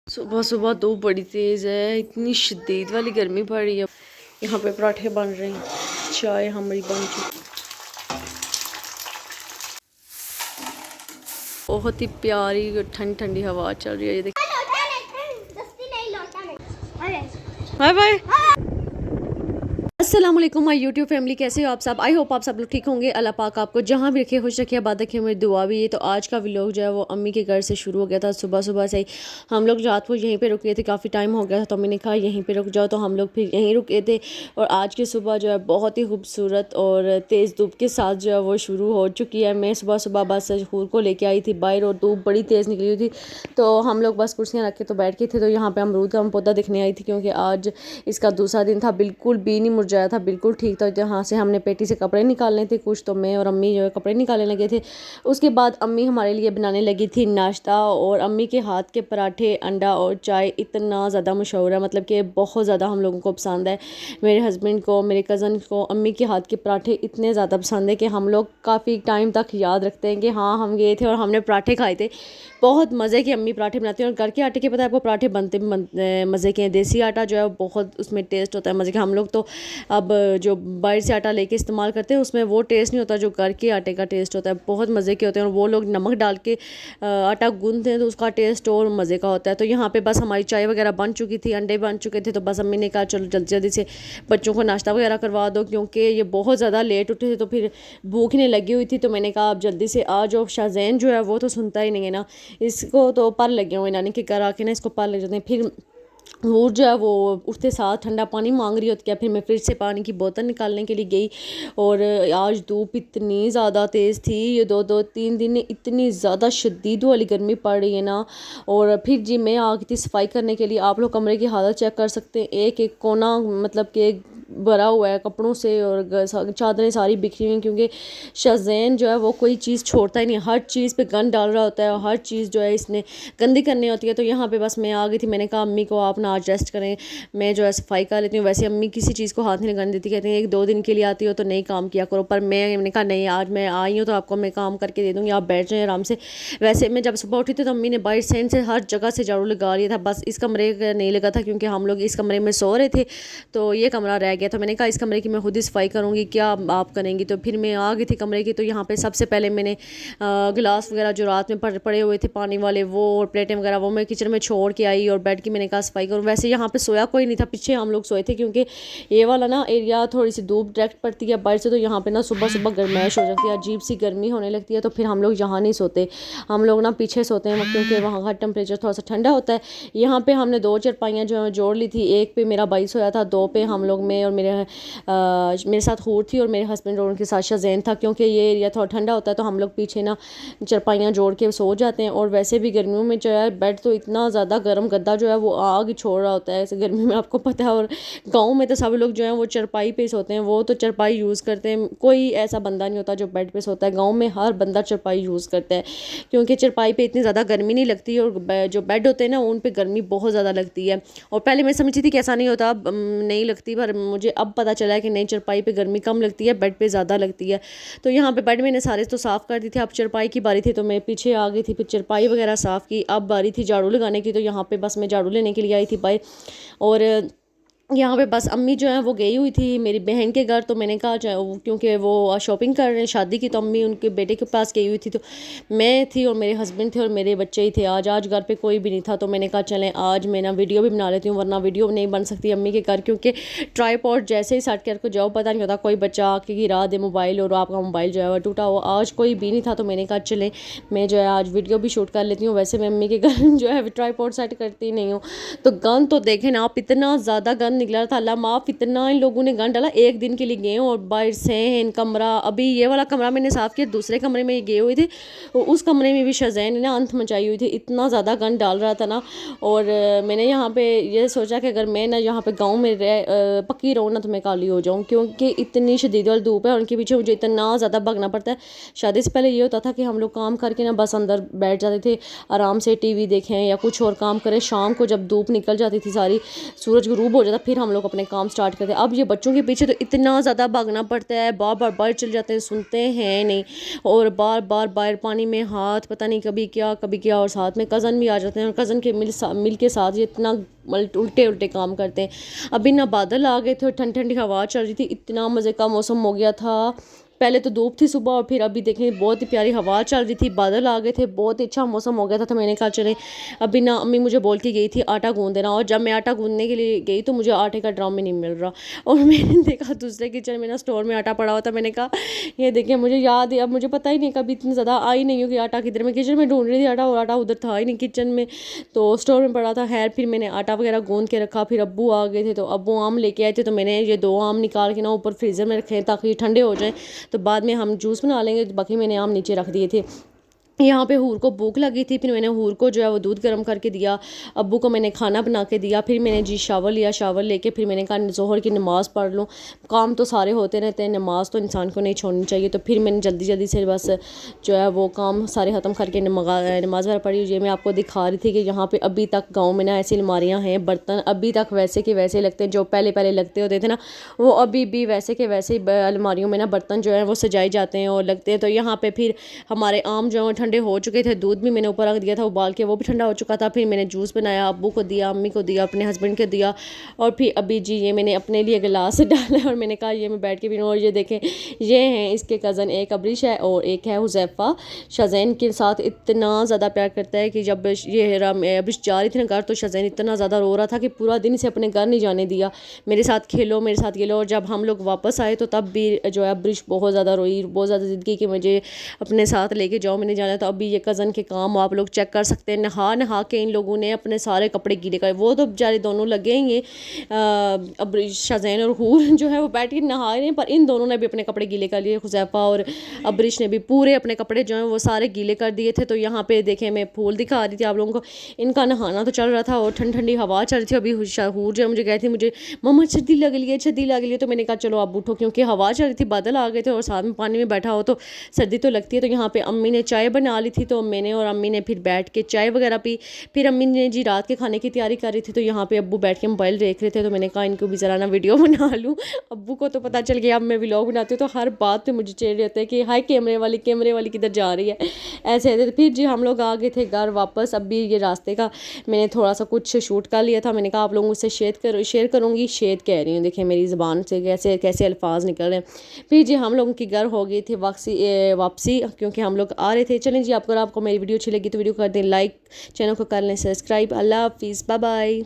सुबह सुबह धूप बड़ी तेज़ है, इतनी शदीद वाली गर्मी पड़ रही है। यहाँ पे पराठे बन रहे हैं, चाय हमारी बन चुकी। बहुत ही प्यारी ठंडी ठंडी हवा चल रही है। ये देखिए, बाय बाय। अस्सलाम वालेकुम माय यूट्यूब फैमिली, कैसे हो आप सब। आई होप आप सब लोग ठीक होंगे। अल्लाह पाक आपको जहाँ भी रखे खुश रखे, आबाद रखे, मेरी दुआ भी है। तो आज का व्लॉग जो है वो अम्मी के घर से शुरू हो गया था। सुबह सुबह से ही हम लोग रात को यहीं पे रुके थे, काफ़ी टाइम हो गया था, तो अम्मी ने कहा यहीं पे रुक जाओ, तो हम लोग फिर यहीं रुके थे। और आज की सुबह जो है बहुत ही खूबसूरत और तेज़ धूप के साथ जो है वो शुरू हो चुकी है। मैं सुबह सुबह बस हूर को लेके आई थी बाहर, और धूप बड़ी तेज़ निकली हुई थी, तो हम लोग बस कुर्सियाँ रख के तो बैठ के थे। तो यहाँ पर अमरूद का पौधा दिखने आई थी, क्योंकि आज इसका दूसरा दिन था, बिल्कुल भी नहीं मुरझाया था, बिल्कुल ठीक। तो जहाँ से हमने पेटी से कपड़े निकालने थे कुछ, तो मैं और अम्मी जो है कपड़े निकालने लगे थे। उसके बाद अम्मी हमारे लिए बनाने लगी थी नाश्ता, और अम्मी के हाथ के पराठे, अंडा और चाय इतना ज़्यादा मशहूर है, मतलब कि बहुत ज़्यादा हम लोगों को पसंद है। मेरे हस्बैंड को, मेरे कज़न को अम्मी के हाथ के पराठे इतने ज़्यादा पसंद है कि हम लोग काफ़ी टाइम तक याद रखते हैं कि हाँ हम गए थे और हमने पराठे खाए थे। बहुत मज़े के अम्मी पराठे बनाती हैं, और घर के आटे के पता है आपको पराठे बनते मज़े के हैं। देसी आटा जो है बहुत उसमें टेस्ट होता है मज़े के। हम लोग तो अब जो बाहर से आटा लेके इस्तेमाल करते हैं उसमें वो टेस्ट नहीं होता जो घर के आटे का टेस्ट होता है, बहुत मज़े के होते हैं। और वो लोग नमक डाल के आटा गूंथते हैं तो उसका टेस्ट और मज़े का होता है। तो यहाँ पे बस हमारी चाय वगैरह बन चुकी थी, अंडे बन चुके थे, तो बस अम्मी ने कहा चलो जल्दी जल्दी से बच्चों को नाश्ता वगैरह करवा दो, क्योंकि ये बहुत ज़्यादा लेट उठे थे, तो फिर भूख नहीं लगी हुई थी। तो मैंने कहा आप जल्दी से आ जाओ। शाहजैन जो है वो तो सुनता ही नहीं है ना, इसको तो पर लगे हुए नानी के घर आके ना, इसको पर लग जाते हैं। फिर वो जो है वो उठते साथ ठंडा पानी मांग रही होती है। फिर मैं फ्रिज से पानी की बोतल निकालने के लिए गई, और आज धूप इतनी ज़्यादा तेज़ थी, ये दो तीन दिन इतनी ज़्यादा शदीद वाली गर्मी पड़ रही है ना। और फिर जी मैं आ गई थी सफाई करने के लिए। आप लोग कमरे की हालत चेक कर सकते हैं, एक एक कोना मतलब कि भरा हुआ है कपड़ों से, और चादरें सारी बिखरी हुई, क्योंकि शाहजैन जो है वो कोई चीज़ छोड़ता ही नहीं, हर चीज़ पे गंद डाल रहा होता है, और हर चीज़ जो है इसने गंदी करनी होती है। तो यहाँ पे बस मैं आ गई थी, मैंने कहा अम्मी को आप ना आज रेस्ट करें, मैं जो है सफाई कर लेती हूँ। वैसे अम्मी किसी चीज़ को हाथ नहीं लगाने देती, कहती हैं एक दो दिन के लिए आती हो तो नहीं काम किया करो, पर मैंने कहा नहीं आज मैं आई हूँ तो आपको मैं काम करके दे दूँगी, आप बैठ जाएँ आराम से। वैसे मैं जब सुबह उठी थी तो अम्मी ने बाहर सेंट से हर जगह से झाड़ू लगा लिया था, बस इस कमरे का नहीं लगा था, क्योंकि हम लोग इस कमरे में सो रहे थे, तो ये कमरा रह गया। तो मैंने कहा इस कमरे की मैं खुद ही सफाई करूँगी, क्या आप करेंगी। तो फिर मैं आ गई थी कमरे की। तो यहाँ पे सबसे पहले मैंने गिलास वगैरह जो रात में पड़े हुए थे पानी वाले, वो और प्लेटें वगैरह वो मैं किचन में छोड़ के आई, और बेड की मैंने कहा सफाई करूँ। वैसे यहाँ पे सोया कोई नहीं था, पीछे हम लोग सोए थे, क्योंकि ये वाला ना एरिया थोड़ी सी धूप डायरेक्ट पड़ती है बाहर से, तो यहाँ पे ना सुबह सुबह गर्माइश हो जाती है, अजीब सी गर्मी होने लगती है। तो फिर हम लोग यहाँ नहीं सोते, हम लोग ना पीछे सोते हैं, क्योंकि वहाँ का टेम्परेचर थोड़ा सा ठंडा होता है। यहाँ पे हमने दो चारपाइयाँ जो है जोड़ ली थी, एक पे मेरा भाई सोया था, दो पे हम लोग में, और मेरे साथ हूर थी, और मेरे हस्बैंड और उनके साथ शाहजैन था। क्योंकि ये एरिया थोड़ा ठंडा होता है तो हम लोग पीछे ना चारपाइयाँ जोड़ के सो जाते हैं। और वैसे भी गर्मियों में जो है बेड तो इतना ज़्यादा गर्म गद्दा जो है वो आग छोड़ रहा होता है ऐसे गर्मी में, आपको पता है। और गाँव में तो सब लोग जो है वो चारपाई पे सोते हैं, वो तो चारपाई यूज़ करते हैं, कोई ऐसा बंदा नहीं होता जो बेड पे सोता है। गाँव में हर बंदा चारपाई यूज़ करता है, क्योंकि चारपाई पे इतनी ज़्यादा गर्मी नहीं लगती, और जो बेड होते हैं ना उन पे गर्मी बहुत ज़्यादा लगती है। और पहले मैं समझती थी कि ऐसा नहीं होता, नहीं लगती, पर मुझे अब पता चला है कि नहीं, चारपाई पे गर्मी कम लगती है, बेड पे ज़्यादा लगती है। तो यहाँ पे बेड मैंने सारे तो साफ़ कर दी थी, अब चारपाई की बारी थी, तो मैं पीछे आ गई थी, फिर चारपाई वगैरह साफ़ की। अब बारी थी झाड़ू लगाने की, तो यहाँ पे बस मैं झाड़ू लेने के लिए आई थी बाहर। और यहाँ पे बस अम्मी जो है वो गई हुई थी मेरी बहन के घर, तो मैंने कहा क्योंकि वो शॉपिंग कर रहे हैं शादी की, तो अम्मी उनके बेटे के पास गई हुई थी, तो मैं थी और मेरे हस्बैंड थे और मेरे बच्चे ही थे। आज घर पे कोई भी नहीं था, तो मैंने कहा चलें आज मैं ना वीडियो भी बना लेती हूँ, वरना वीडियो नहीं बन सकती अम्मी के घर, क्योंकि ट्राईपॉड जैसे ही सेट करके जाओ पता नहीं होता कोई बच्चा आके गिरा दे मोबाइल, और आपका मोबाइल जो है वो टूटा हो। आज कोई भी नहीं था, तो मैंने कहा चलें मैं जो है आज वीडियो भी शूट कर लेती हूँ। वैसे मैं अम्मी के घर जो है ट्राईपॉड सेट करती नहीं हूँ। तो गंद तो देखें ना आप, इतना ज़्यादा गंद निकला था, अल्लाह माफ़, इतना इन लोगों ने गंद डाला। एक दिन के लिए गए और बाहर से इन कमरा, अभी ये वाला कमरा मैंने साफ़ किया, दूसरे कमरे में गए हुए थे, उस कमरे में भी शाहजैन ने ना अंत मचाई हुई थी, इतना ज़्यादा गंद डाल रहा था ना। और मैंने यहाँ पे ये सोचा कि अगर मैं ना यहाँ पे गाँव में पक्की रहूँ ना तो मैं काली हो जाऊँ, क्योंकि इतनी शदीद वाली धूप है, और उनके पीछे मुझे इतना ज़्यादा भागना पड़ता है। शादी से पहले ये होता था कि हम लोग काम करके ना बस अंदर बैठ जाते थे, आराम से टीवी देखें या कुछ और काम करें। शाम को जब धूप निकल जाती थी सारी, सूरज गुरूब हो जाता, फिर हम लोग अपने काम स्टार्ट करते हैं। अब ये बच्चों के पीछे तो इतना ज़्यादा भागना पड़ता है, बार बार बाहर चले जाते हैं, सुनते हैं नहीं, और बार बार बाहर पानी में हाथ पता नहीं कभी क्या, और साथ में कज़न भी आ जाते हैं, और कज़न के मिल के साथ ये इतना उल्टे उल्टे काम करते हैं। अभी ना बादल आ गए थे और ठंडी ठंडी हवा चल रही थी, इतना मज़े का मौसम हो गया था। पहले तो धूप थी सुबह, और फिर अभी देखें बहुत ही प्यारी हवा चल रही थी, बादल आ गए थे, बहुत ही अच्छा मौसम हो गया था। तो मैंने कहा चले, अभी ना अम्मी मुझे बोल के गई थी आटा गूंद देना, और जब मैं आटा गूंदने के लिए गई तो मुझे आटे का ड्रम में नहीं मिल रहा, और मैंने देखा दूसरे किचन में ना स्टोर में आटा पड़ा हुआ था। मैंने कहा ये देखिए, मुझे याद है, अब मुझे पता ही नहीं, कभी इतनी ज़्यादा आई नहीं हूँ कि आटा किधर, मैं किचन में ढूंढ रही थी आटा, और आटा उधर था ही नहीं किचन में, तो स्टोर में पड़ा था। खैर फिर मैंने आटा वगैरह गूंद के रखा, फिर अब्बू आ गए थे तो अब्बू आम लेके आए थे, तो मैंने ये 2 आम निकाल के ना ऊपर फ्रीज़र में रखे ताकि ठंडे हो जाएं, तो बाद में हम जूस बना लेंगे। बाकी मैंने आम नीचे रख दिए थे। यहाँ पे हूर को भूख लगी थी, फिर मैंने हूर को जो है वो दूध गर्म करके दिया, अब्बू को मैंने खाना बना के दिया, फिर मैंने जी शावर लिया, शावर लेके फिर मैंने कहा ज़ोहर की नमाज़ पढ़ लूँ, काम तो सारे होते रहते हैं, नमाज़ तो इंसान को नहीं छोड़नी चाहिए। तो फिर मैंने जल्दी जल्दी से बस जो है वो काम सारे ख़त्म करके नमाज़ वगैरह पढ़ी। ये मैं आपको दिखा रही थी कि यहाँ पर अभी तक गाँव में ना ऐसी अलमारियाँ हैं, बर्तन अभी तक वैसे के वैसे लगते हैं, जो पहले पहले लगते होते थे ना, वो अभी भी वैसे के वैसे अलमारियों में ना बर्तन जो है वो सजाए जाते हैं और लगते हैं। तो यहाँ पर फिर हमारे आम जो है ठंडे हो चुके थे, दूध भी मैंने ऊपर रख दिया था उबाल के, वो भी ठंडा हो चुका था। फिर मैंने जूस बनाया, अब्बू को दिया, अम्मी को दिया, अपने हस्बैंड को दिया, और फिर अभी जी ये मैंने अपने लिए गिलास डाला और मैंने कहा ये मैं बैठ के पीऊँ। और ये देखें, ये हैं इसके कज़न, एक अब्रिश है और एक है हुज़ैफ़ा। शाज़ैन के साथ इतना ज़्यादा प्यार करता है कि जब ये अब्रिश जा रही थी ना घर, तो शाज़ैन इतना ज़्यादा रो रहा था कि पूरा दिन इसे अपने घर नहीं जाने दिया, मेरे साथ खेलो मेरे साथ खेलो। और जब हम लोग वापस आए तो तब भी जो है अब्रिश बहुत ज़्यादा रोई, बहुत ज़्यादा ज़िद की कि मुझे अपने साथ लेके जाओ, मैंने जाना। तो अभी ये कज़न के काम आप लोग चेक कर सकते हैं, नहा के इन लोगों ने अपने सारे कपड़े गीले करे। वो तो बेचारे दोनों लगे ही हैं, अब शाज़ैन और हूर जो है वो बैठ के नहा रहे हैं, पर इन दोनों ने भी अपने कपड़े गीले कर लिए। हुज़ैफ़ा और अब्रिश ने भी पूरे अपने कपड़े जो हैं वो सारे गीले कर दिए थे। तो यहाँ पे देखें, मैं फूल दिखा रही थी आप लोगों को, इनका नहाना तो चल रहा था और ठंडी ठंडी हवा चल रही थी। अभी हूर जो है मुझे कहती थी, मुझे मम्मा सर्दी लग रही है, सर्दी लग रही है। तो मैंने कहा चलो आप उठो, क्योंकि हवा चल रही थी, बादल आ गए थे और साथ में पानी में बैठा हो तो सर्दी तो लगती है। तो यहाँ पे अम्मी ने चाय बना ली थी, तो मैंने और अम्मी ने फिर बैठ के चाय वगैरह पी। फिर अम्मी ने जी रात के खाने की तैयारी कर रही थी, तो यहाँ पे अब्बू बैठ के मोबाइल देख रहे थे, तो मैंने कहा इनको भी ज़रा ना वीडियो बना लूँ। अब्बू को तो पता चल गया अब मैं व्लॉग बनाती हूँ, तो हर बात पे मुझे चिढ़ रहता है कि हाय कैमरे वाली किधर जा रही है, ऐसे ऐसे। फिर जी हम लोग आ गए थे घर वापस। अभी ये रास्ते का मैंने थोड़ा सा कुछ शूट कर लिया था, मैंने कहा आप लोगों से शेयर करूँगी, शेयर कह रही हूँ, देखें मेरी ज़बान से कैसे कैसे अल्फाज निकल रहे हैं। फिर जी हम लोगों की घर हो गई थी वापसी, क्योंकि हम लोग आ रहे थे। चलें जी, आपको मेरी वीडियो अच्छी लगी तो वीडियो कर दें लाइक, चैनल को कर लें सब्सक्राइब। अल्लाह हाफिज़, बाय बाय।